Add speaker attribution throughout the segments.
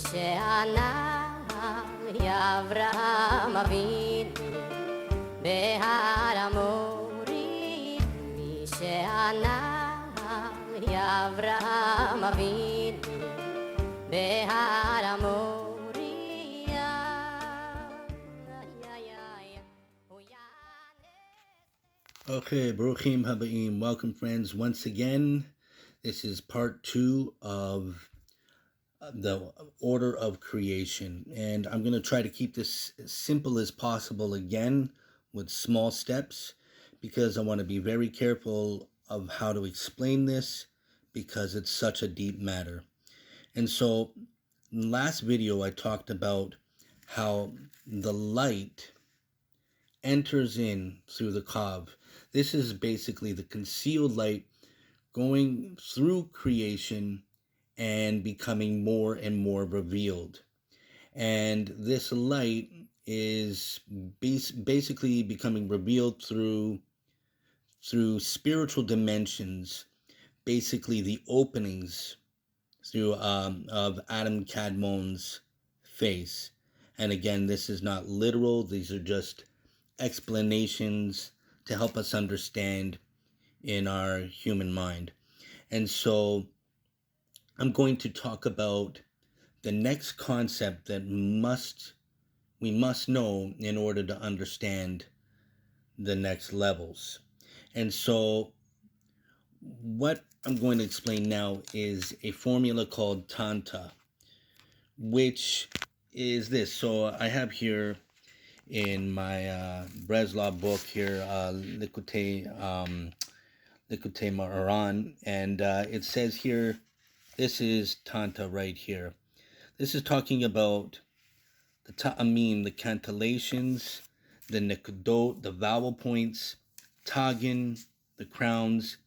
Speaker 1: שענה אברהם אבינו בהר המורים, מי שענה אברהם אבינו בהר המורים.
Speaker 2: Okay, Baruchim Habaim. Welcome, friends. Once again, this is part 2 of the order of creation. And I'm going to try to keep this as simple as possible again with small steps because I want to be very careful of how to explain this because it's such a deep matter. And so, in the last video, I talked about how the light enters in through the Kav. This is basically the concealed light going through creation and becoming more and more revealed. And this light is basically becoming revealed through spiritual dimensions, basically the openings through of Adam Kadmon's face. And again, this is not literal. These are just explanations to help us understand in our human mind. And so I'm going to talk about the next concept that we must know in order to understand the next levels. And so what I'm going to explain now is a formula called T.N.T.A, which is this. So I have here in my Breslov book here, Likutei Moharan, and it says here, this is T.N.T.A right here. This is talking about the ta'amim, the cantillations, the nekudot, the vowel points, tagin, the crowns,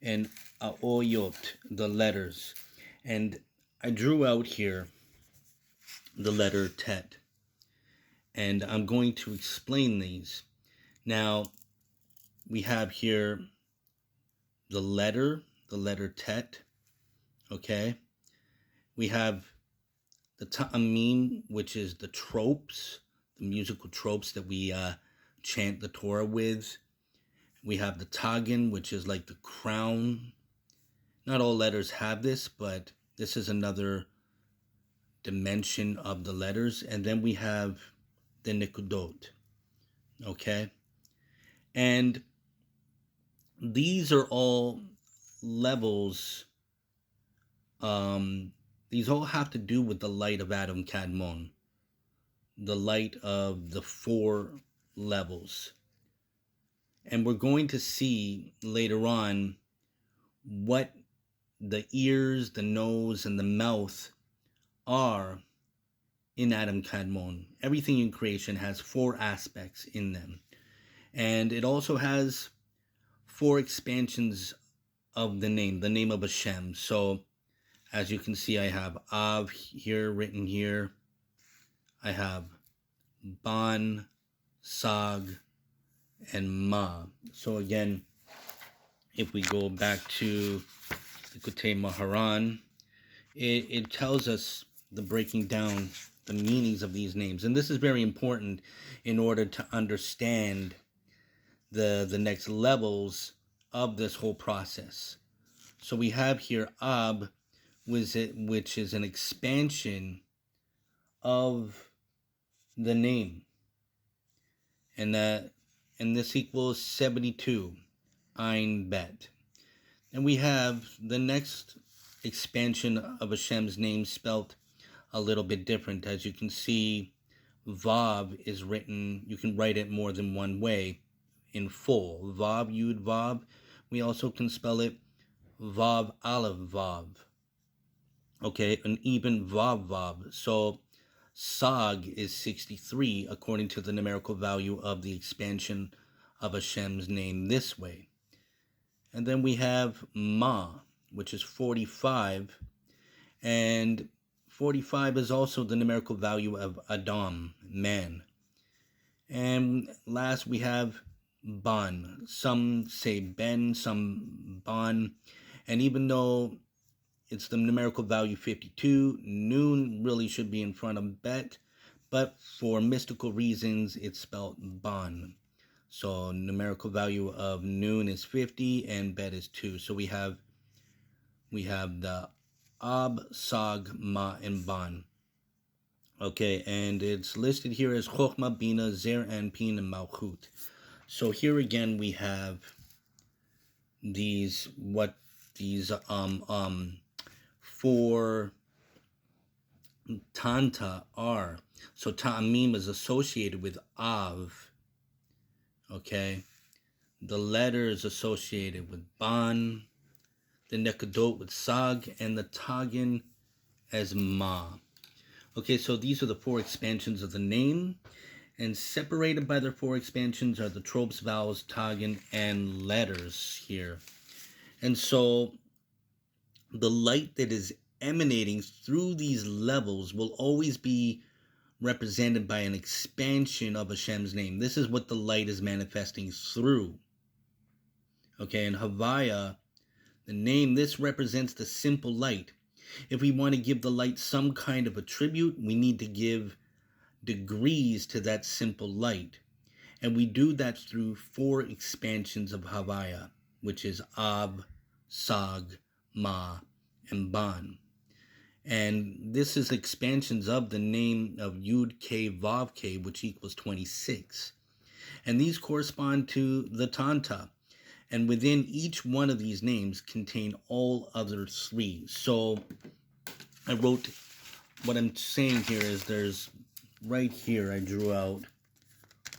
Speaker 2: and aoyot, the letters. And I drew out here the letter tet, and I'm going to explain these. Now, we have here the letter tet, okay? We have the ta'amim, which is the tropes, the musical tropes that we chant the Torah with. We have the tagin, which is like the crown. Not all letters have this, but this is another dimension of the letters. And then we have the nikudot, okay? And these are all levels. These all have to do with the light of Adam Kadmon, the light of the 4 levels. And we're going to see later on what the ears, the nose, and the mouth are in Adam Kadmon. Everything in creation has 4 aspects in them. And it also has 4 expansions of the name of Hashem. So, as you can see, I have Av here, written here. I have Ban, Sag, and Ma. So again, if we go back to the Likutei Moharan, it tells us the breaking down the meanings of these names. And this is very important in order to understand the next levels of this whole process. So we have here Ab, which is an expansion of the name. And this equals 72, Ein Bet. And we have the next expansion of Hashem's name spelt a little bit different. As you can see, Vav is written, you can write it more than one way in full. Vav, Yud, Vav. We also can spell it Vav, Aleph, Vav. Okay, and even Vav, Vav. So Sag is 63 according to the numerical value of the expansion of Hashem's name this way. And then we have Ma, which is 45. And 45 is also the numerical value of Adam, man. And last we have Ban. Some say Ben, some Ban. And even though it's the numerical value 52. Noon really should be in front of Bet, but for mystical reasons, it's spelled Ban. So numerical value of Noon is 50 and Bet is 2. So we have the Ab, Sag, Ma, and Ban. Okay, and it's listed here as Chochma, Bina, Zer, Anpin, and Malchut. So here again we have these four T.N.T.A are. So Ta'amim is associated with Av. Okay, the letter is associated with Ban, the Nekadot with Sag, and the Tagin as Ma. Okay, so these are the four expansions of the name, and separated by their four expansions are the tropes, vowels, tagin, and letters here. And so the light that is emanating through these levels will always be represented by an expansion of Hashem's name. This is what the light is manifesting through. Okay, in Havaya, the name, this represents the simple light. If we want to give the light some kind of attribute, we need to give degrees to that simple light. And we do that through four expansions of Havaya, which is Ab, Sag, Ma, and Ban. And this is expansions of the name of Yud K Vav K, which equals 26. And these correspond to the T.N.T.A. And within each one of these names contain all other three. So I wrote, what I'm saying here is there's, right here I drew out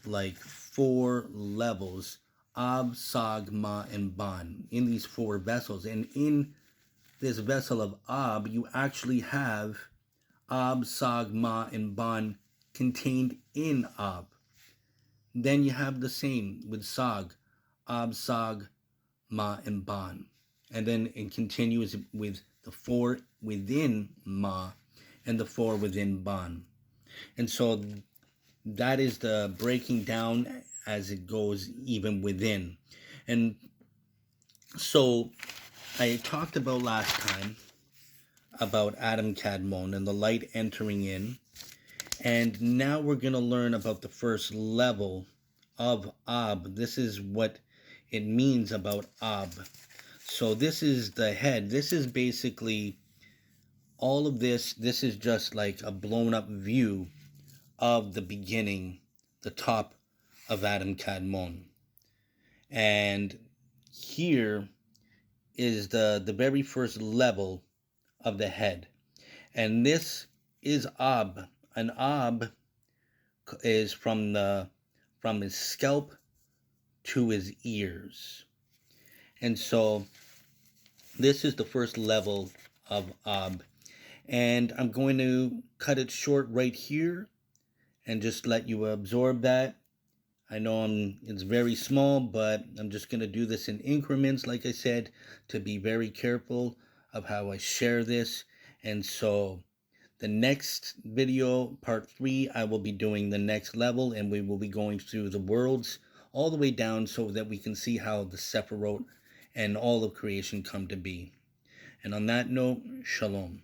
Speaker 2: like 4 levels, Ab, Sag, Ma, and Ban, in these 4 vessels. And in this vessel of Ab, you actually have Ab, Sag, Ma, and Ban contained in Ab. Then you have the same with Sag, Ab, Sag, Ma, and Ban. And then it continues with the 4 within Ma and the 4 within Ban. And so that is the breaking down as it goes even within. And so I talked about last time about Adam Kadmon and the light entering in. And now we're going to learn about the first level of Ab. This is what it means about Ab. So this is the head. This is basically all of this. This is just like a blown up view of the beginning, the top of Adam Kadmon. And here is the very first level of the head. And this is Ab. An Ab is from his scalp to his ears. And so this is the first level of Ab. And I'm going to cut it short right here and just let you absorb that. I know it's very small, but I'm just going to do this in increments, like I said, to be very careful of how I share this. And so the next video, part 3, I will be doing the next level, and we will be going through the worlds all the way down so that we can see how the Sephirot and all of creation come to be. And on that note, Shalom.